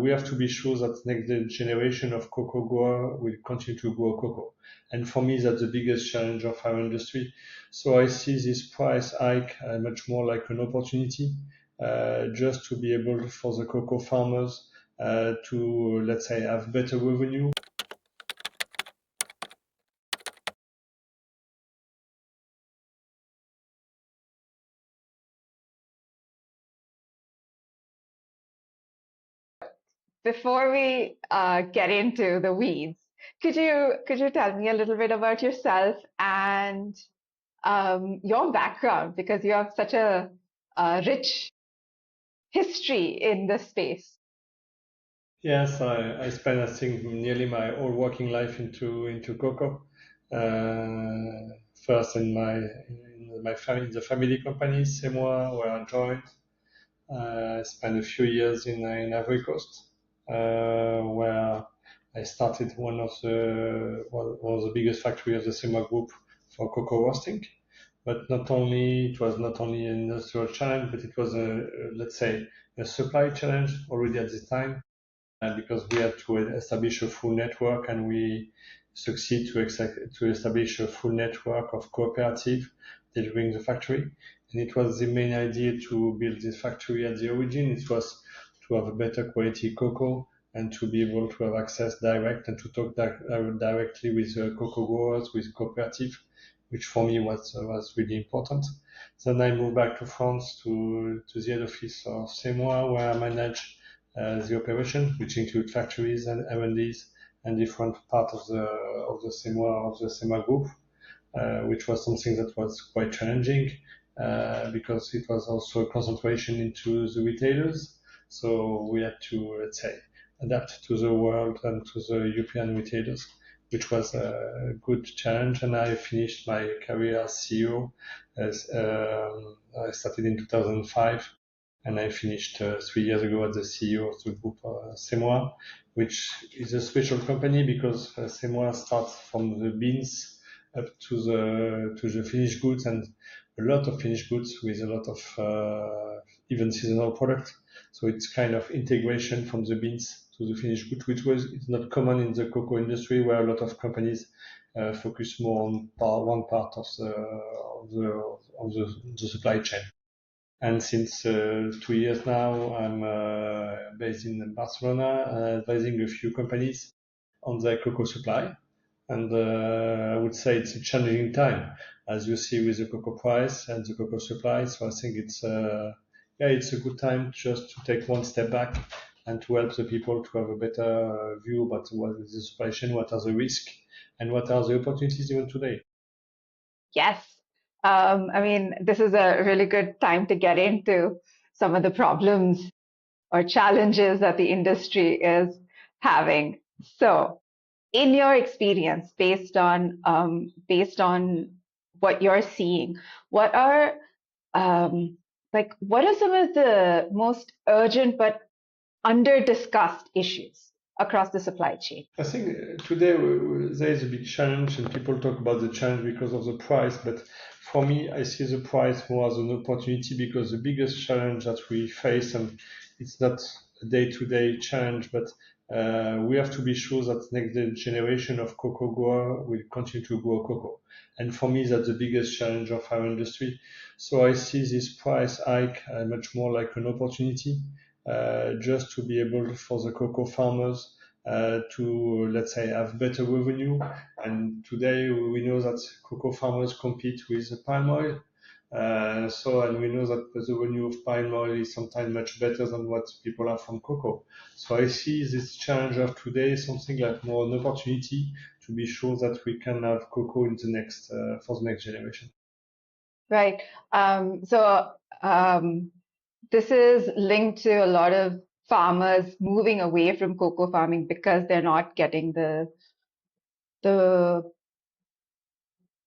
We have to be sure that next generation of cocoa grower will continue to grow cocoa. And for me, that's the biggest challenge of our industry. So I see this price hike much more like an opportunity, just to be able for the cocoa farmers to, let's say, have better revenue. Before we get into the weeds, could you tell me a little bit about yourself and your background, because you have such a rich history in this space. Yes, I spent, I think, nearly my whole working life into cocoa. First in the family company, Semois, where I joined. I spent a few years in Ivory Coast, where I started one of the biggest factory of the Semois group for cocoa roasting. But it was not only an industrial challenge, but it was let's say, a supply challenge already at this time, because we had to establish a full network, and we succeed to establish a full network of cooperative delivering the factory. And it was the main idea to build this factory at the origin. It was to have a better quality cocoa and to be able to have access direct and to talk directly with cocoa growers, with cooperative, which for me was really important. Then I moved back to France to the head office of Semois, where I managed the operation, which include factories and R&Ds and different parts of the Semois group, which was something that was quite challenging, because it was also a concentration into the retailers. So we had to, let's say, adapt to the world and to the European retailers, which was a good challenge. And I finished my career as CEO. I started in 2005, and I finished 3 years ago as the CEO of the group Semois, which is a special company because Semois starts from the beans up to the finished goods, and a lot of finished goods with a lot of even seasonal product. So it's kind of integration from the beans to the finished good, it's not common in the cocoa industry, where a lot of companies focus more on one part of the supply chain. And since 2 years now, I'm based in Barcelona, advising a few companies on their cocoa supply. And I would say it's a challenging time, as you see with the cocoa price and the cocoa supply. So I think it's a good time just to take one step back and to help the people to have a better view about what is the supply chain, what are the risks, and what are the opportunities even today. Yes. I mean, this is a really good time to get into some of the problems or challenges that the industry is having. So, in your experience, based on what you're seeing, what are what are some of the most urgent but under discussed issues across the supply chain? I think today there is a big challenge, and people talk about the challenge because of the price. But for me, I see the price more as an opportunity, because the biggest challenge that we face, and it's not a day-to-day challenge, but we have to be sure that next generation of cocoa grower will continue to grow cocoa. And for me, that's the biggest challenge of our industry. So I see this price hike much more like an opportunity, just to be able for the cocoa farmers to, let's say, have better revenue. And today we know that cocoa farmers compete with palm oil. And we know that the revenue of palm oil is sometimes much better than what people have from cocoa. So I see this challenge of today something like more an opportunity to be sure that we can have cocoa in the next for the next generation. Right. So this is linked to a lot of farmers moving away from cocoa farming because they're not getting the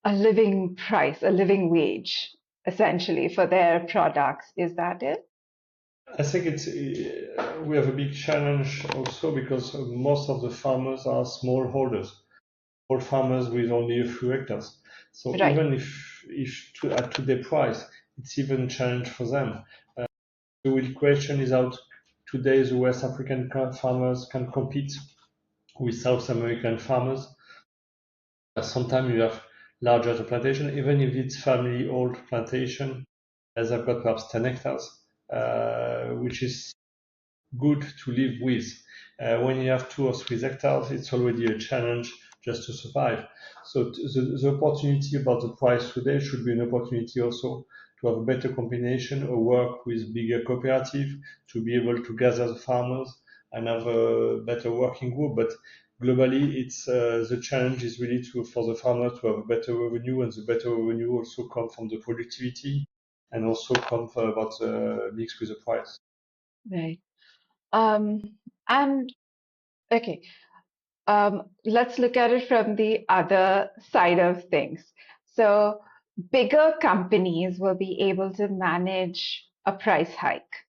a living price, a living wage, essentially, for their products. Is that it? I think we have a big challenge also, because most of the farmers are smallholders, or farmers with only a few hectares. So Right. even at today's price, it's even a challenge for them. The real question is how today the West African farmers can compete with South American farmers. Sometimes you have larger plantation, even if it's family-owned plantation, as I've got perhaps 10 hectares, which is good to live with. When you have 2 or 3 hectares, it's already a challenge just to survive. So the opportunity about the price today should be an opportunity also to have a better combination or work with bigger cooperative to be able to gather the farmers and have a better working group. But globally, it's the challenge is really for the farmer to have a better revenue, and the better revenue also come from the productivity and also come about mixed with the price. Right. Um, and okay, let's look at it from the other side of things. So bigger companies will be able to manage a price hike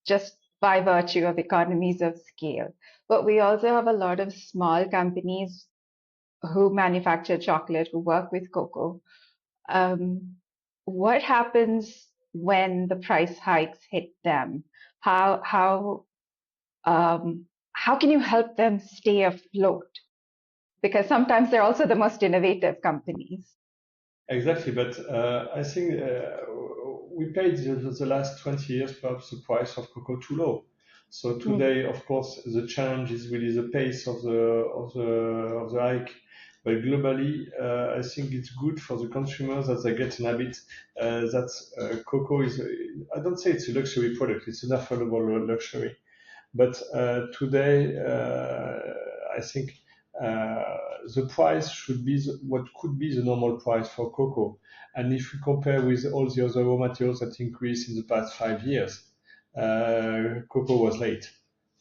just by virtue of economies of scale. But we also have a lot of small companies who manufacture chocolate, who work with cocoa. Um, what happens when the price hikes hit them? How how um, how can you help them stay afloat? Because sometimes they're also the most innovative companies. Exactly, but I think we paid the last 20 years perhaps the price of cocoa too low. So Mm, today, of course, the challenge is really the pace of the hike. But globally, I think it's good for the consumers that they get an habit that cocoa is. I don't say it's a luxury product; it's an affordable luxury. But today, I think uh, the price should be what could be the normal price for cocoa. And if we compare with all the other raw materials that increased in the past 5 years, cocoa was late.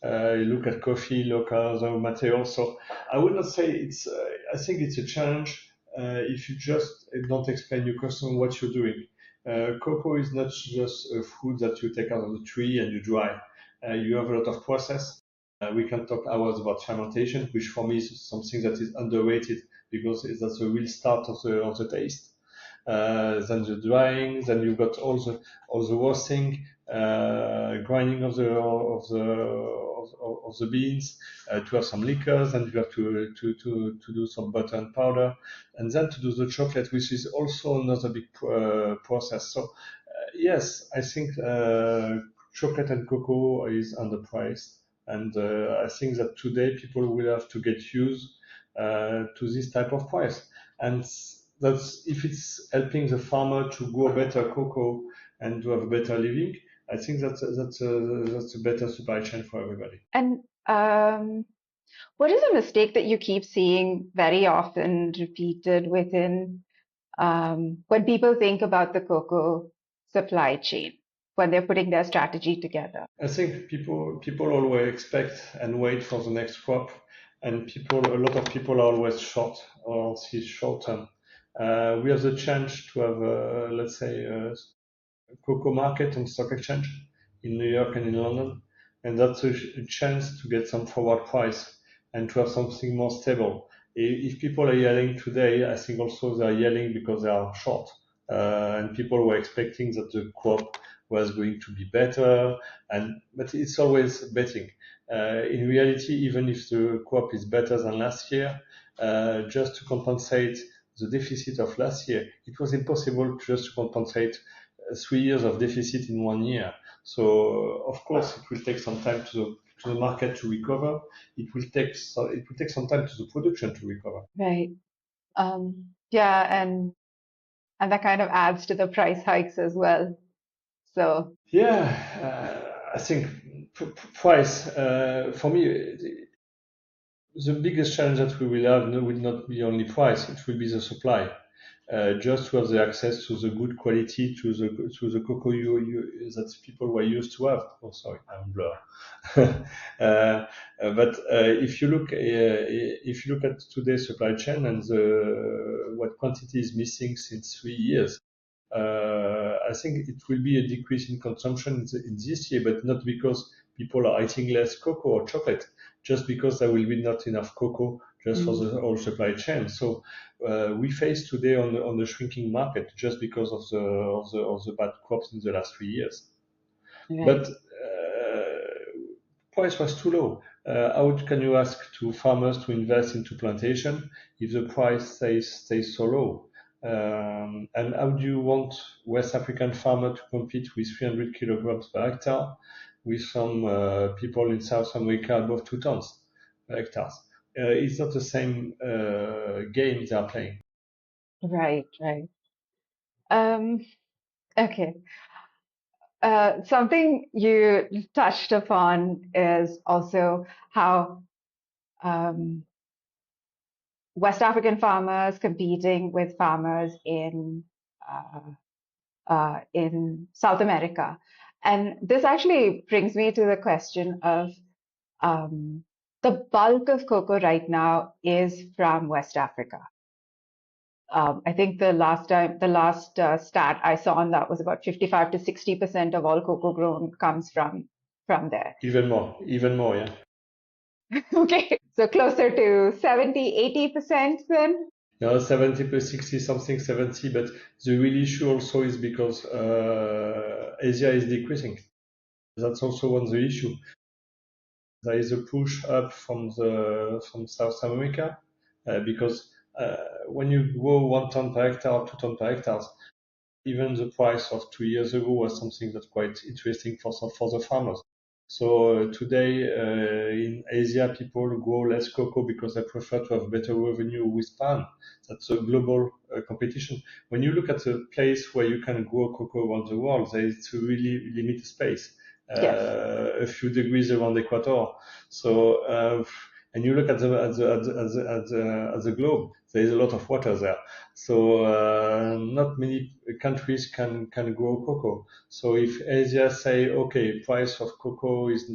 You look at coffee, local other materials. So I would not say it's. I think it's a challenge if you just don't explain your customer what you're doing. Cocoa is not just a fruit that you take out of the tree and you dry. You have a lot of process. We can talk hours about fermentation, which for me is something that is underrated because that's the real start of the taste. Then the drying, then you've got all the roasting, grinding of the beans to have some liquors, and you have to do some butter and powder, and then to do the chocolate, which is also another big process. So yes, I think chocolate and cocoa is underpriced, and I think that today people will have to get used to this type of price. And that's if it's helping the farmer to grow better cocoa and to have a better living. I think that's a better supply chain for everybody. And what is a mistake that you keep seeing very often repeated within when people think about the cocoa supply chain when they're putting their strategy together? I think people always expect and wait for the next crop, and a lot of people are always short or see short term. We have the chance to have, let's say, cocoa market on stock exchange in New York and in London, and that's a chance to get some forward price and to have something more stable. If people are yelling today, I think also they are yelling because they are short, and people were expecting that the crop was going to be better, but it's always betting. In reality, even if the crop is better than last year, just to compensate the deficit of last year, it was impossible just to compensate 3 years of deficit in 1 year. So of course, it will take some time to the market to recover. It will take some time to the production to recover. Right. Yeah, and that kind of adds to the price hikes as well. So, Yeah, I think price for me the biggest challenge that we will have will not be only price; it will be the supply. Just to have the access to the good quality to the cocoa that people were used to have. Oh, sorry, I'm blur. But if you look at today's supply chain and what quantity is missing since 3 years, I think it will be a decrease in consumption in this year, but not because people are eating less cocoa or chocolate, just because there will be not enough cocoa just for mm, the whole supply chain. So we face today on the shrinking market just because of the bad crops in the last 3 years. right. But price was too low. How can you ask to farmers to invest into plantation if the price stays so low? And how do you want West African farmer to compete with 300 kilograms per hectare with some people in South America above 2 tons per hectare? It's not the same game they are playing. Right, right. Um, okay. Something you touched upon is also how um, West African farmers competing with farmers in South America. And this actually brings me to the question of um, the bulk of cocoa right now is from West Africa. I think the last stat I saw on that was about 55 to 60% of all cocoa grown comes from there. Even more, yeah. Okay, so closer to 70, 80% then? 70 60 something 70, but the real issue also is because Asia is decreasing. That's also one of the issue. There is a push up from South America because when you grow 1 ton per hectare, 2 ton per hectare, even the price of 2 years ago was something that's quite interesting for the farmers. So today in Asia, people grow less cocoa because they prefer to have better revenue with palm. That's a global competition. When you look at the place where you can grow cocoa around the world, there is a really limited space, Yes, a few degrees around the equator. So and you look at the globe, there is a lot of water there. So not many countries can grow cocoa. So if Asia say, okay, price of cocoa is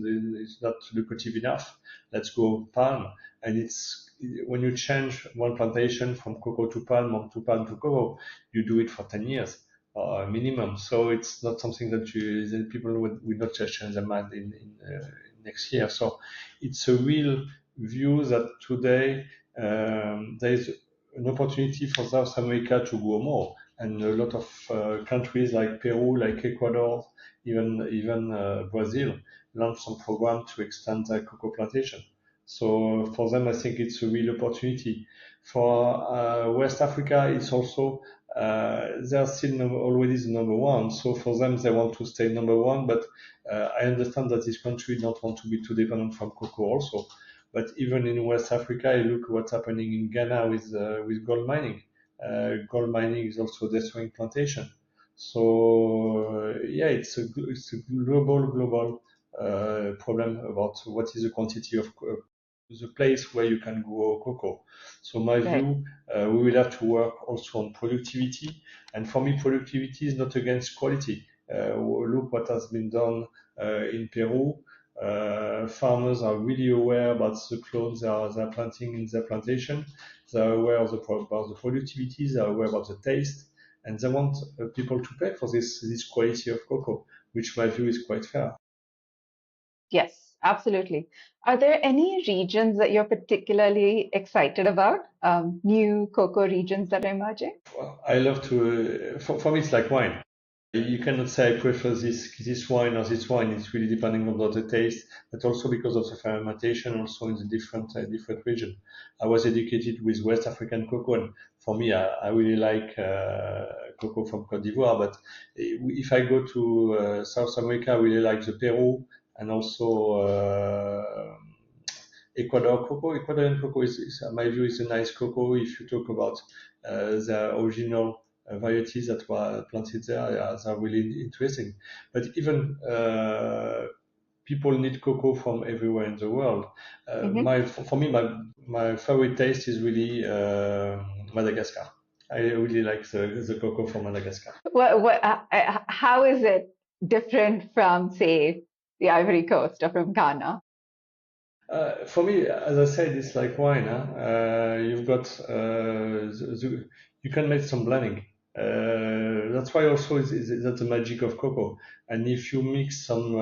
not lucrative enough, let's go palm. And it's when you change one plantation from cocoa to palm or to palm to cocoa, you do it for 10 years minimum. So it's not something that people would not just change their mind in next year. So it's a real view that today there is an opportunity for South America to grow more, and a lot of countries like Peru, like Ecuador, even Brazil launched some program to extend their cocoa plantation. So for them, I think it's a real opportunity. For West Africa, it's also they are still already the number one. So for them, they want to stay number one. But I understand that this country don't want to be too dependent from cocoa also. But even in West Africa, you look what's happening in Ghana with gold mining. Gold mining is also destroying plantation. So yeah, it's a global problem about what is the quantity of the place where you can grow cocoa. So my right. view, we will have to work also on productivity. And for me, productivity is not against quality. Look what has been done in Peru. Farmers are really aware about the clones they're planting in their plantation. They're aware of about the productivity. They're aware about the taste, and they want people to pay for this quality of cocoa, which my view is quite fair. Yes, absolutely. Are there any regions that you're particularly excited about? New cocoa regions that are emerging? Well, I love to. For me, it's like wine. You cannot say I prefer this wine or this wine. It's really depending on the taste, but also because of the fermentation, also in the different region. I was educated with West African cocoa, and for me, I really like cocoa from Côte d'Ivoire. But if I go to South America, I really like the Peru and also Ecuador cocoa. Ecuadorian cocoa in my view, is a nice cocoa. If you talk about the original varieties that were planted there, yeah, are really interesting. But even people need cocoa from everywhere in the world. Hmm. For me, my favorite taste is really Madagascar. I really like the cocoa from Madagascar. How is it different from, say, the Ivory Coast or from Ghana? For me, as I said, it's like wine. Huh? You've got you can make some blending. That's why also that's the magic of cocoa. And if you mix some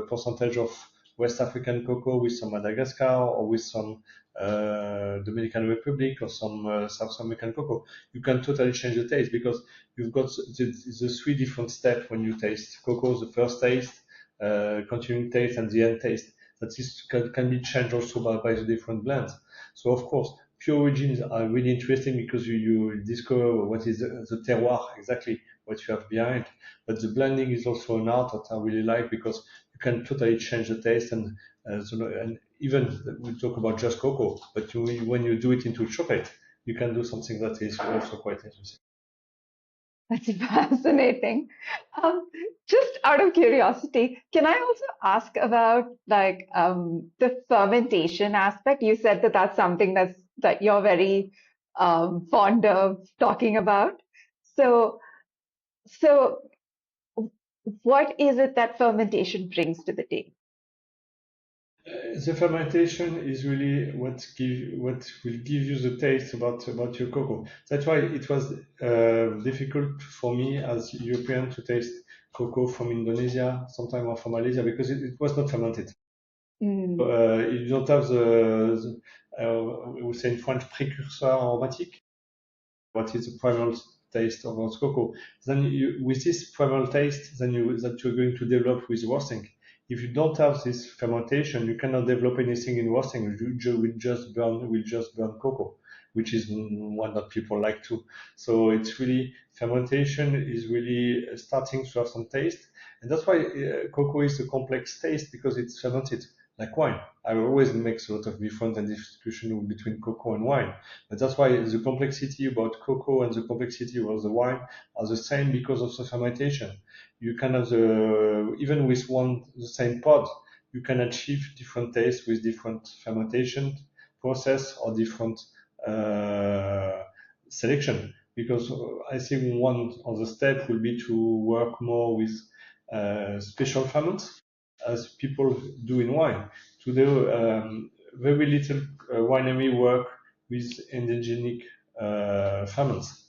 percentage of West African cocoa with some Madagascar or with some Dominican Republic or some South American cocoa, you can totally change the taste because you've got the three different steps when you taste cocoa: the first taste, continuing taste, and the end taste. that is can be changed also by the different blends. So of course, pure origins are really interesting because you discover what is the terroir exactly, what you have behind. But the blending is also an art that I really like because you can totally change the taste and even we talk about just cocoa, but when you do it into chocolate, you can do something that is also quite interesting. That's fascinating. Um, just out of curiosity, can I also ask about like the fermentation aspect? You said that that's something that you're very fond of talking about. So, so what is it that fermentation brings to the table? The fermentation is really what will give you the taste about your cocoa. That's why it was difficult for me as European to taste cocoa from Indonesia, sometime or from Malaysia, because it was not fermented. Mm, You don't have the we say in French précurseur aromatique, what is the primal taste of our cocoa. Then with this primal taste, that you're going to develop with roasting. If you don't have this fermentation, you cannot develop anything in roasting. Will just burn cocoa, which is one that people like to. So it's really fermentation is really starting to have some taste, and that's why cocoa is a complex taste because it's fermented like wine. I always makes a lot of difference and discussion between cocoa and wine. But that's why the complexity about cocoa and the complexity of the wine are the same because of the fermentation. You can have even with the same pod, you can achieve different tastes with different fermentation process or different uh, selection. Because I think one of the steps will be to work more with special ferments as people do in wine. Today, very little winery work with endogenic ferments.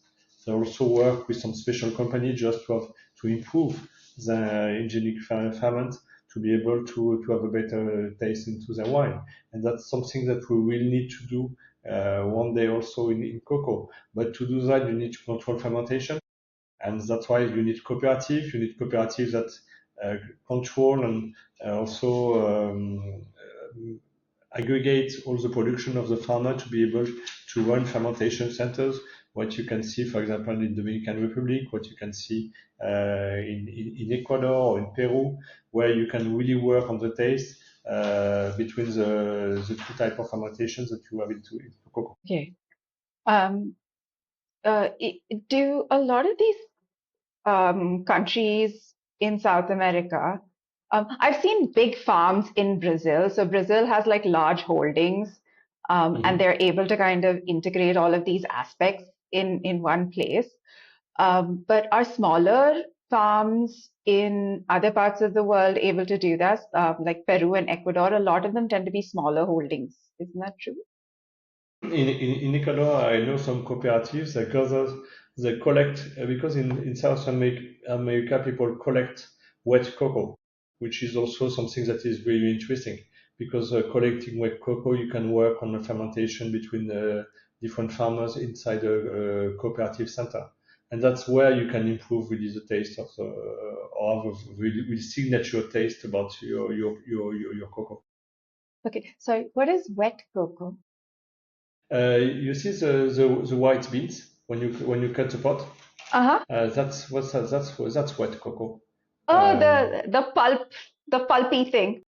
They also work with some special company just to improve the endogenic ferment to be able to have a better taste into the wine. And that's something that we will need to do one day also in cocoa. But to do that, you need to control fermentation. And that's why you need cooperative. You need cooperatives that uh, control and also aggregate all the production of the farmer to be able to run fermentation centers. What you can see, for example, in Dominican Republic, what you can see in Ecuador or in Peru, where you can really work on the taste between the two type of fermentations that you have into cocoa. okay. Um, do a lot of these countries in South America. I've seen big farms in Brazil. So Brazil has like large holdings, and Mhm. they're able to kind of integrate all of these aspects in one place. But are smaller farms in other parts of the world able to do that? Like Peru and Ecuador, a lot of them tend to be smaller holdings. Isn't that true? In Ecuador, I know some cooperatives that gather, they collect, because in South America, people collect wet cocoa, which is also something that is really interesting because collecting wet cocoa, you can work on the fermentation between different farmers inside a cooperative center. And that's where you can improve really the taste of or have a really signature taste about your cocoa. Okay, sorry, what is wet cocoa? You see the white beans when you cut the pot. Uh-huh. That's wet cocoa. Oh, Um, the the pulpy thing.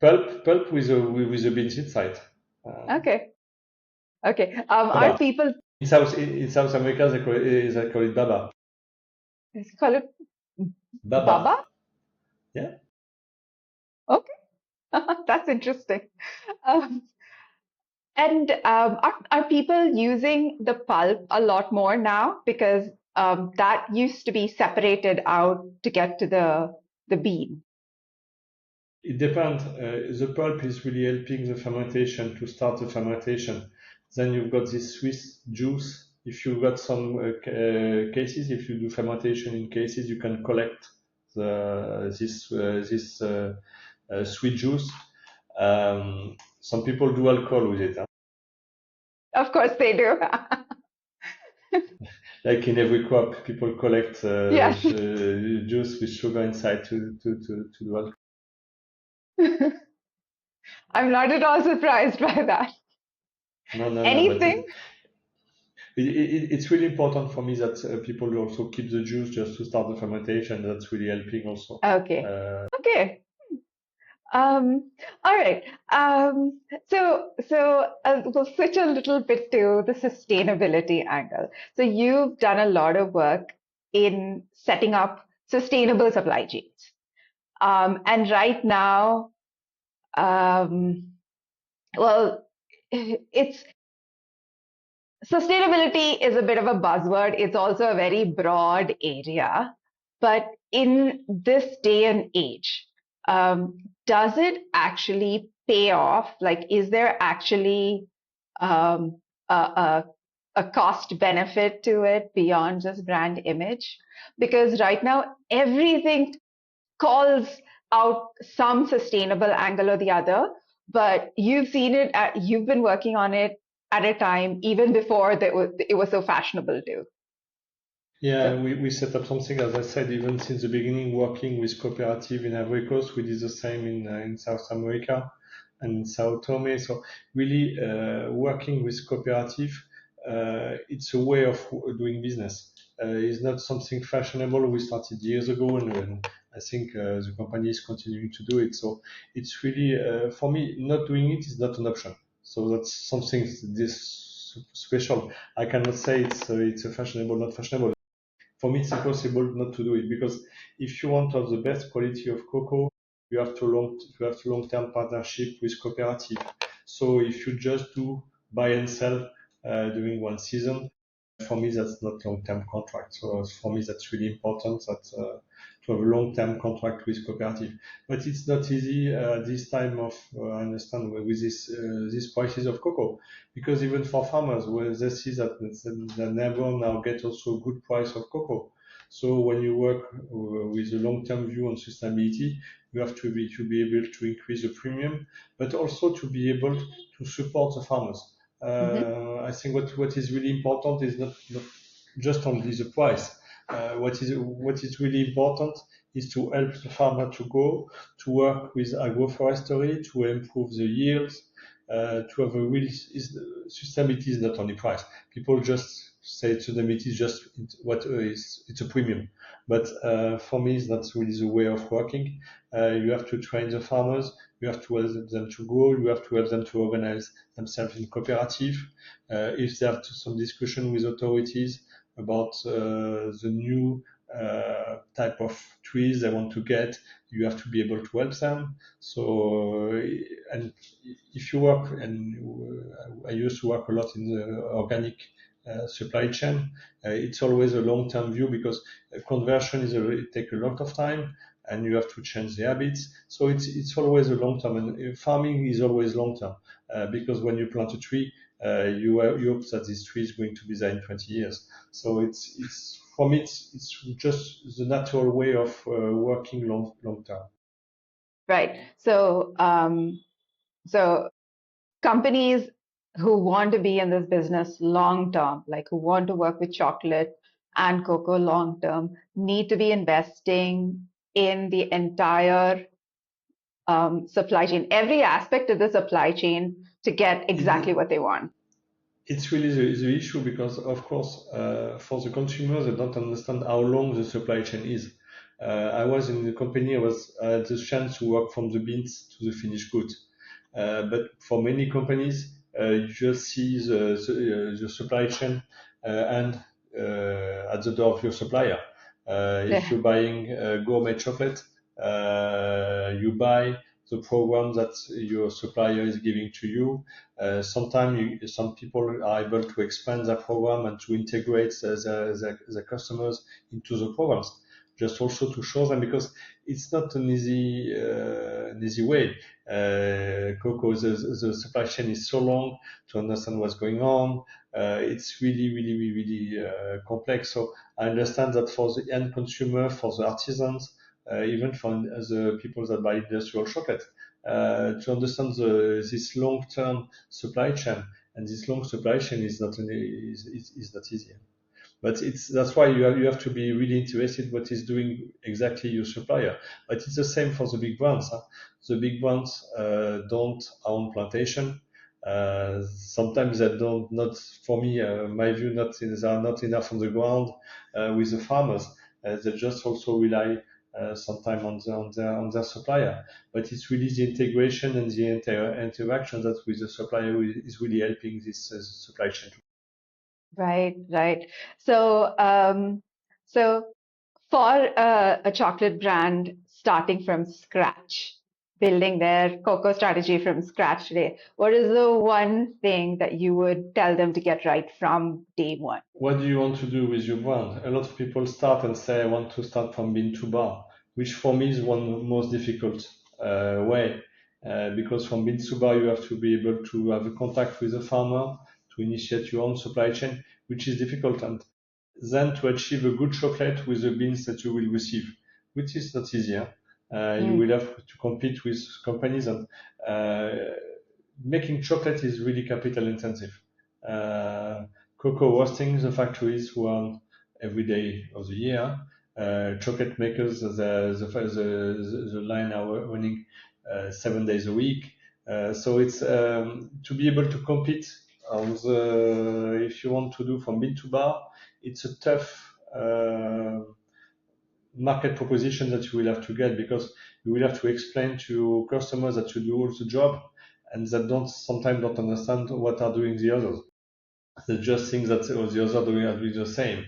pulp with the beans inside. Um, Okay. Okay. Are baba. people In South America they call it baba. call it Baba. baba? Yeah. Okay. That's interesting. Um, and are people using the pulp a lot more now? Because that used to be separated out to get to the bean. It depends. The pulp is really helping the fermentation to start the fermentation. Then you've got this Swiss juice. If you've got some cases, if you do fermentation in cases, you can collect this sweet juice. Some people do alcohol with it. Huh? Of course they do. Like in every crop, people collect Yes. the juice with sugar inside to do alcohol. I'm not at all surprised by that. No, no, no, but Anything? it's really important for me that people also keep the juice just to start the fermentation. That's really helping also. Okay. Uh, Okay. Um, all right. So we'll switch a little bit to the sustainability angle. So you've done a lot of work in setting up sustainable supply chains. And right now, um, well, it's sustainability is a bit of a buzzword. It's also a very broad area. But in this day and age, does it actually pay off? Like, is there actually um, a, a cost benefit to it beyond just brand image? Because right now, everything calls out some sustainable angle or the other, but you've seen it, you've been working on it at a time even before it was so fashionable too. Yeah, So, we set up something, as I said, even since the beginning, working with cooperative in Ivory Coast. We did the same in South America and in Sao Tome. So really working with cooperative, it's a way of doing business. It's not something fashionable. We started years ago, and I think the company is continuing to do it. So it's really, for me, not doing it is not an option. So that's something this special. I cannot say it's a fashionable, not fashionable. For me, it's impossible not to do it because if you want to have the best quality of cocoa, you have to long-term partnership with cooperative. So if you just do buy and sell during one season, for me that's not long-term contract. So for me that's really important that to have a long-term contract with cooperative. But it's not easy this time of I understand with this these prices of cocoa because even for farmers, where they see that the neighbor now get also a good price of cocoa. So when you work with a long-term view on sustainability, you have to be able to increase the premium, but also to be able to support the farmers. mhm, I think what is really important is not just only the price. What is really important is to help the farmer to go to work with agroforestry to improve the yields, to have a real sustainability is not only price. People just say sustainability is just what is it's a premium, but for me, it's not really the way of working. You have to train the farmers. You have to help them to grow. You have to help them to organize themselves in cooperative. If there are some discussion with authorities about the new type of trees they want to get, you have to be able to help them. So, and if you work, and I used to work a lot in the organic supply chain, it's always a long-term view because conversion it takes a lot of time and you have to change the habits. So it's always a long term, and farming is always long term because when you plant a tree, you hope that this tree is going to be there in 20 years. So it's for me it's just the natural way of working long term. right. So companies who want to be in this business long term, like who want to work with chocolate and cocoa long term, need to be investing in the entire supply chain, every aspect of the supply chain to get exactly It, what they want. it's really the issue because, of course, for the consumers, they don't understand how long the supply chain is. I was in the company, I had the chance to work from the beans to the finished good. But for many companies, you just see the supply chain and at the door of your supplier. If Yeah. you're buying gourmet chocolate, you buy the program that your supplier is giving to you. Sometimes some people are able to expand their program and to integrate the customers into the programs, just also to show them because it's not an easy way. Cocoa, the supply chain is so long to understand what's going on. It's really complex. So I understand that for the end consumer, for the artisans, even for the people that buy industrial chocolate, to understand this long-term supply chain, and this long supply chain is not is not easy. But that's why you have to be really interested what is doing exactly your supplier. But it's the same for the big brands. Huh? The big brands don't own plantation. Sometimes they don't. Not for me. My view, not they are not enough on the ground with the farmers. They just also rely sometimes on their supplier. But it's really the integration and the interaction that with the supplier is really helping this supply chain. Right, right. So, so for a chocolate brand starting from scratch, building their cocoa strategy from scratch today, what is the one thing that you would tell them to get right from day one? What do you want to do with your brand? A lot of people start and say, I want to start from bean to bar, which for me is one most difficult way. Because from bean to bar, you have to be able to have a contact with the farmer, to initiate your own supply chain, which is difficult. And then to achieve a good chocolate with the beans that you will receive, which is not easier. You will Mm, have to compete with companies, and uh, making chocolate is really capital intensive. Uh, Cocoa roasting, the factories run every day of the year. Chocolate makers, the line are running 7 days a week. So it's to be able to compete on if you want to do from bean to bar, it's a tough market proposition that you will have to get, because you will have to explain to customers that you do all the job and that don't sometimes don't understand what are doing the others. They just think that the others are doing the same.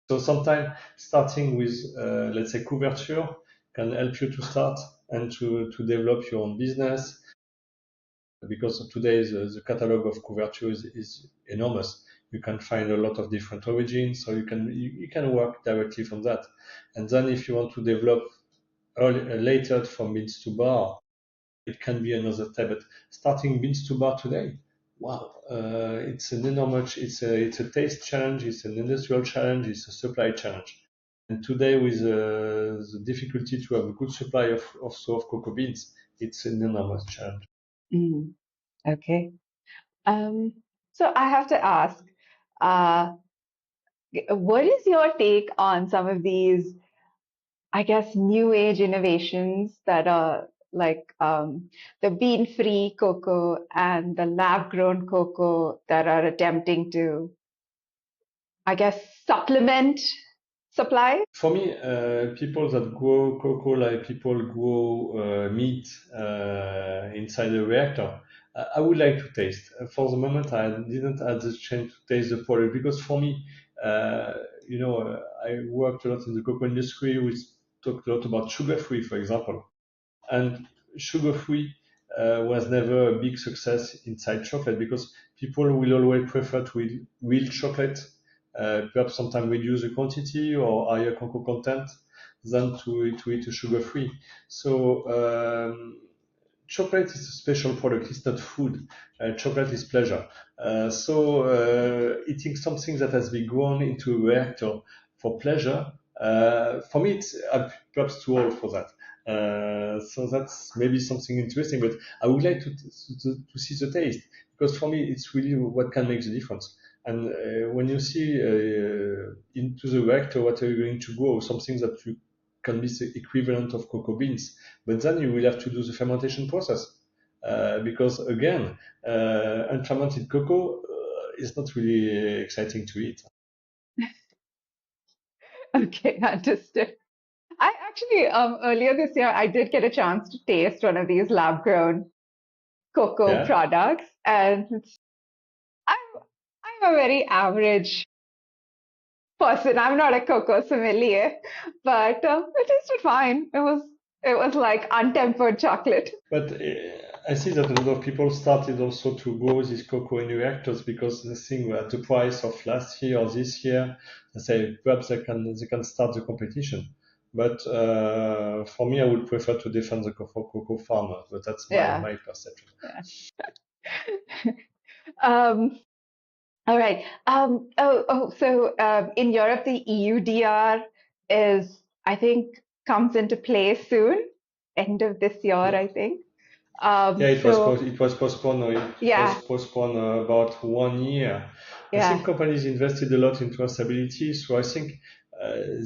So sometimes starting with let's say couverture can help you to start and to develop your own business, because today the catalog of couverture is enormous. You can find a lot of different origins, so you can work directly from that. And then if you want to develop later from beans to bar, it can be another step. But starting beans to bar today, wow, it's an enormous, it's a taste challenge, it's an industrial challenge, it's a supply challenge. And today, with the difficulty to have a good supply of cocoa beans, it's an enormous challenge. mm, okay. Um, so I have to ask, uh, what is your take on some of these, I guess, new age innovations that are like the bean-free cocoa and the lab-grown cocoa that are attempting to, I guess, supplement supply? For me, people that grow cocoa like people grow meat inside a reactor, I would like to taste. For the moment, I didn't have the chance to taste the product, because for me, uh, I worked a lot in the cocoa industry. We talked a lot about sugar-free, for example, and sugar-free was never a big success inside chocolate, because people will always prefer to eat real chocolate, perhaps sometimes reduce the quantity or higher cocoa content than to eat a sugar-free. So chocolate is a special product. It's not food. Chocolate is pleasure. Eating something that has been grown into a reactor for pleasure, for me, it's perhaps too old for that. So that's maybe something interesting, but I would like to see the taste, because for me, it's really what can make the difference. And when you see into the reactor, what are you going to grow? Something that you can be the equivalent of cocoa beans, but then you will have to do the fermentation process, because again, unfermented cocoa is not really exciting to eat. Okay, understood. I actually, earlier this year, I did get a chance to taste one of these lab-grown cocoa Yeah, products, and I'm I'm a very average person. I'm not a cocoa sommelier, but it tasted fine. It was like untempered chocolate. but I see that a lot of people started also to grow these cocoa in reactors, because they think at the price of last year or this year, they say perhaps they can start the competition. But for me, I would prefer to defend the cocoa farmer, but that's my Yeah, my perception. yeah. Um, all right. So in Europe, the EUDR is, I think, comes into play soon, end of this year, Yeah. I think. Yeah, So it was postponed. It was yeah, postponed about 1 year. I Yeah. think companies invested a lot in traceability, so I think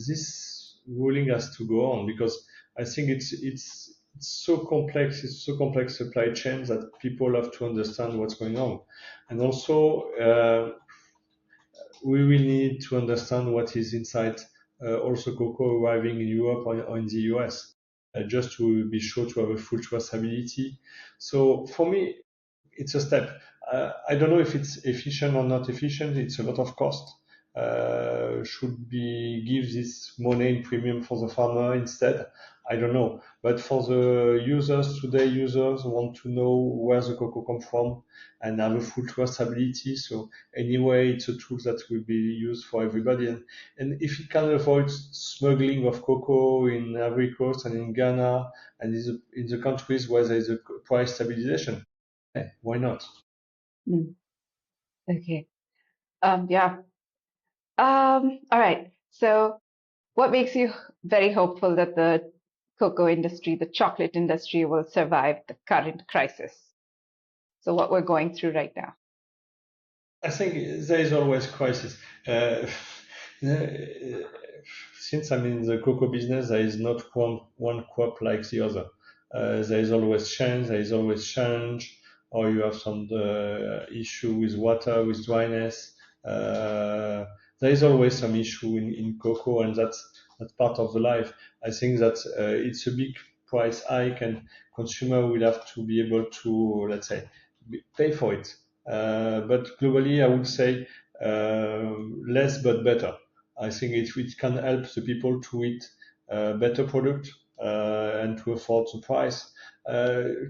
this ruling has to go on because I think it's so complex. It's so complex supply chain that people have to understand what's going on, and also we will need to understand what is inside also cocoa arriving in Europe or in the US, just to be sure to have a full traceability. So for me, it's a step. I don't know if it's efficient or not efficient. It's a lot of cost. Should be give this money in premium for the farmer instead? I don't know. But for the users today, users want to know where the cocoa come from and have a full traceability. So anyway, it's a tool that will be used for everybody. And if it can avoid smuggling of cocoa in Ivory Coast and in Ghana and in the countries where there is a price stabilization, why not? Mm. Okay. Yeah. All right. So, what makes you very hopeful that the cocoa industry, the chocolate industry, will survive the current crisis? So, what we're going through right now. I think there is always crisis. Uh, since I'm in the cocoa business, there is not one crop like the other. There is always change. There is always change, or you have some issue with water, with dryness. There is always some issue in cocoa, and that's part of the life. I think that it's a big price hike, and consumer will have to be able to, let's say, pay for it. But globally, I would say less but better. I think it can help the people to eat better product and to afford the price.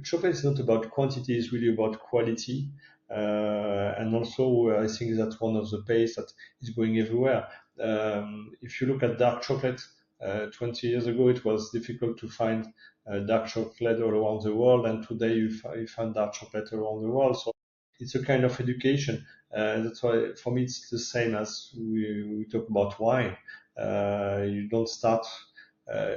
Chocolate is not about quantity; it's really about quality. And also, I think that's one of the pace that is going everywhere. If you look at dark chocolate, 20 years ago, it was difficult to find dark chocolate all around the world, and today you find dark chocolate around the world. So it's a kind of education. That's why for me it's the same as we talk about wine. You don't start uh,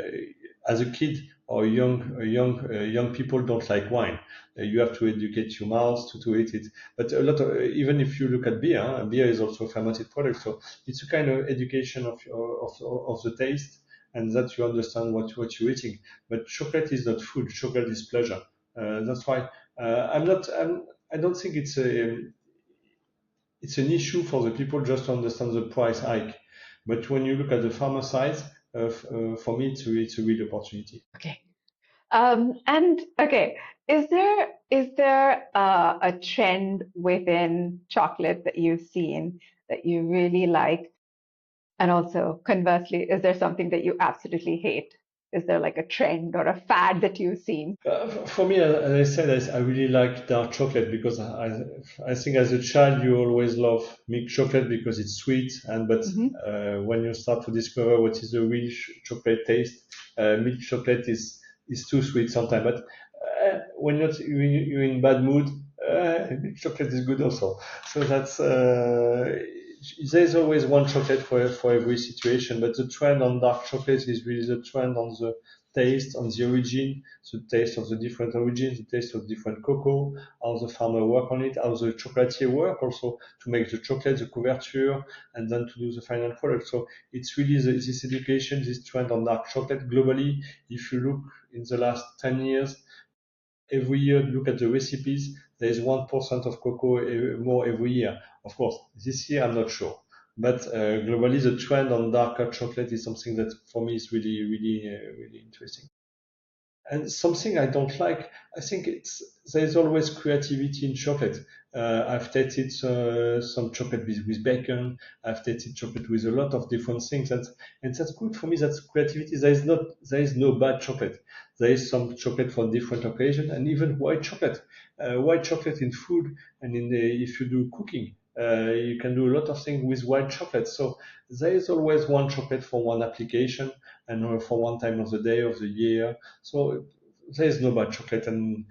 as a kid or young people don't like wine. You have to educate your mouth to eat it. But a lot of even if you look at beer, beer is also a fermented product. So it's a kind of education of the taste and that you understand what you're eating. But chocolate is not food. Chocolate is pleasure. That's why I don't think it's an issue for the people just to understand the price hike. But when you look at the farmer side, for me, it's a real opportunity. Okay. And okay, is there a trend within chocolate that you've seen that you really like? And also, conversely, is there something that you absolutely hate? Is there like a trend or a fad that you've seen? For me, as I said, I really like dark chocolate because I think as a child you always love milk chocolate because it's sweet, and but Hmm. when you start to discover what is the real chocolate taste, milk chocolate is too sweet sometimes. But when you're in bad mood, milk chocolate is good also. So that's there's always one chocolate for every situation. But the trend on dark chocolate is really the trend on the taste, on the origin, the taste of the different origins, the taste of different cocoa, how the farmer work on it, how the chocolatier work also to make the chocolate, the couverture, and then to do the final product. So it's really this education, this trend on dark chocolate globally. If you look in the last 10 years, every year look at the recipes, there is 1% of cocoa more every year. Of course, this year I'm not sure. But globally, the trend on darker chocolate is something that for me is really interesting. And something I don't like, I think there's always creativity in chocolate. I've tasted some chocolate with bacon. I've tasted chocolate with a lot of different things, and that's good for me. That's creativity. There is no bad chocolate. There is some chocolate for different occasion, and even white chocolate in food, and if you do cooking, you can do a lot of things with white chocolate. So there is always one chocolate for one application and for one time of the day of the year. So there is no bad chocolate, and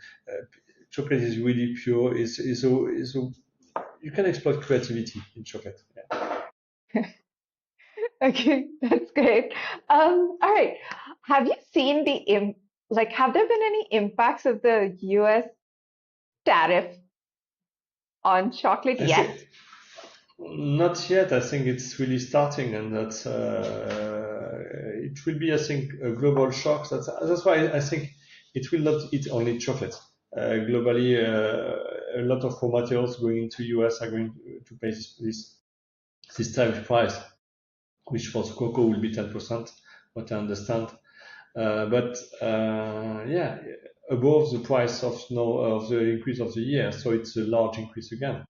chocolate is really pure. You can exploit creativity in chocolate. Yeah. Okay, that's great. All right. Have you seen have there been any impacts of the US tariff on chocolate I yet? think Not yet. I think it's really starting, and that it will be, I think, a global shock. That's why I think it will not eat only chocolate. Globally, a lot of raw materials going into US are going to pay this tariff price, which for the cocoa will be 10%, what I understand. But yeah, above the price of no of the increase of the year, so it's a large increase again.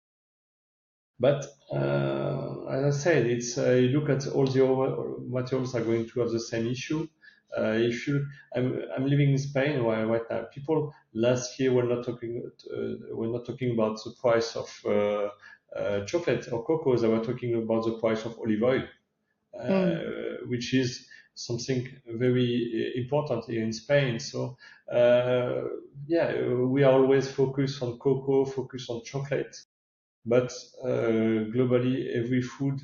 But as I said, it's you look at all the other materials are going to have the same issue. If you, I'm living in Spain right now. People last year were not talking about the price of chocolate or cocoa. They were talking about the price of olive oil, Mm, which is something very important here in Spain. So uh, yeah, we are always focused on cocoa, focused on chocolate, but globally, every food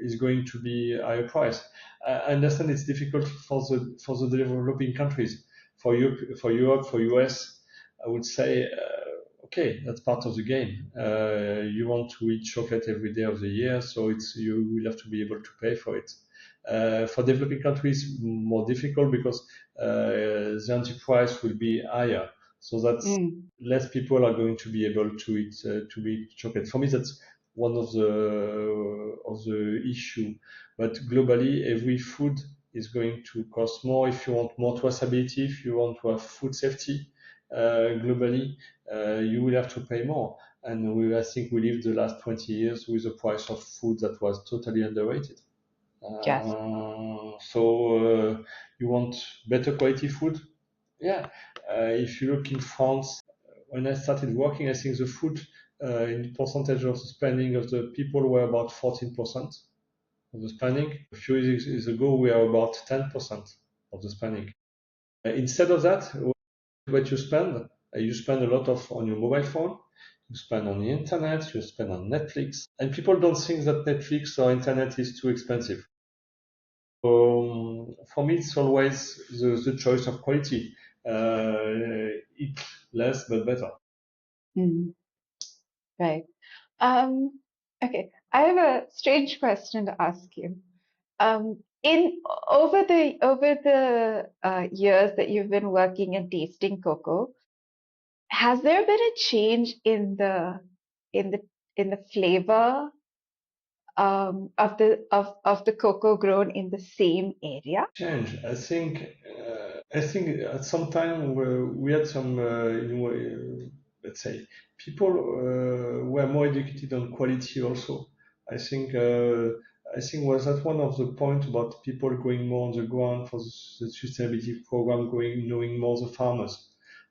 is going to be higher price. I understand it's difficult for the developing countries, for Europe, for US. I would say, okay, that's part of the game. You want to eat chocolate every day of the year, so you will have to be able to pay for it. For developing countries, more difficult because the entry price will be higher, so that's mm, less people are going to be able to eat chocolate. For me, that's one of the issue. But globally, every food is going to cost more. If you want more traceability, if you want to have food safety, globally, you will have to pay more. And I think we lived the last 20 years with a price of food that was totally underrated. yes. So you want better quality food? Yeah. If you look in France, when I started working, I think the food in percentage of the spending of the people were about 14% of the spending. A few years ago, we are about 10% of the spending. Instead of that, what you spend a lot of on your mobile phone, you spend on the internet, you spend on Netflix, and people don't think that Netflix or internet is too expensive. For me, it's always the choice of quality. Eat less but better. Mm, right. Um, okay. I have a strange question to ask you. In over the years that you've been working and tasting cocoa, has there been a change in the in the flavor of the cocoa grown in the same area? Change. I think at some time we had some, let's say, people were more educated on quality also. I think uh, I think was that one of the point about people going more on the ground for the sustainability program, going knowing more the farmers.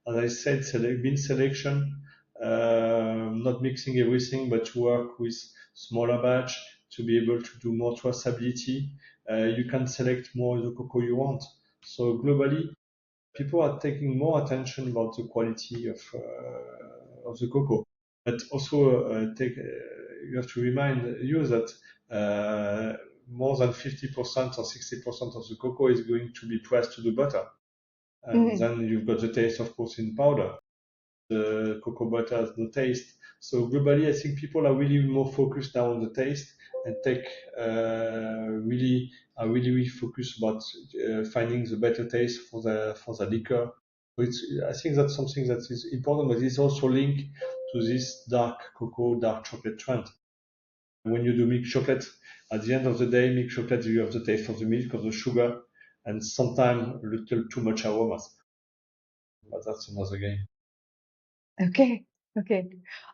As I said, bean selection, not mixing everything, but to work with smaller batch to be able to do more traceability. You can select more the cocoa you want. So globally, people are taking more attention about the quality of the cocoa. But also you have to remind you that more than 50% or 60% of the cocoa is going to be pressed to the butter. And Mm, then you've got the taste, of course, in powder. The cocoa butter has no taste. So globally, I think people are really more focused now on the taste and take really are really focused about finding the better taste for the liquor. So I think that's something that is important, but it's also linked to this dark cocoa, dark chocolate trend. When you do milk chocolate, at the end of the day, milk chocolate you have the taste of the milk, of the sugar, and sometimes a little too much aromas. But that's another game. okay, okay.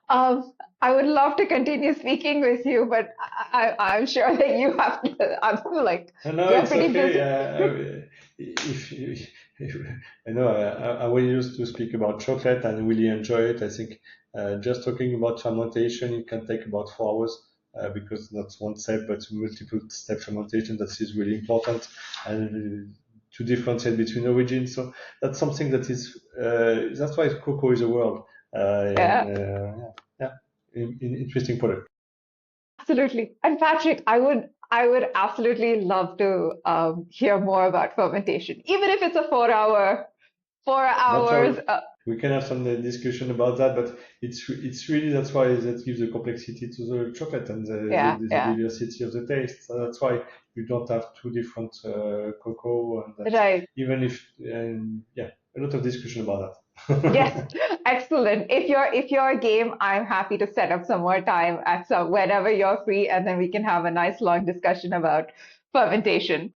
I would love to continue speaking with you, but I'm sure that you have to, I'm like, No, you're it's pretty okay. busy. If I know I will used to speak about chocolate and really enjoy it. I think just talking about fermentation, it can take about 4 hours because not one step, but multiple step fermentation that is really important and to differentiate between origins. So that's something that is that's why cocoa is a world Yeah. yeah, in interesting product. Absolutely. And Patrick, I would absolutely love to hear more about fermentation, even if it's a 4 hour, four Not hours, worry. we can have some discussion about that, but it's really that's why that gives the complexity to the chocolate and Yeah, the yeah. diversity of the taste. So that's why you don't have two different cocoa, and that Right. even if yeah, a lot of discussion about Yes, that. excellent. If you're game, I'm happy to set up some more time at some whenever you're free, and then we can have a nice long discussion about fermentation.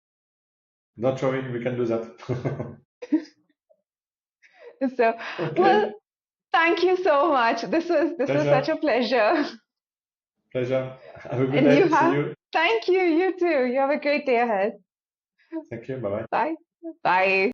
Not worry, we can do that. So, well, Okay, thank you so much. This was such pleasure, a pleasure. pleasure. Have a good And you day. See have, you. thank you, you too. You have a great day ahead. Thank you. Bye bye. Bye. Bye.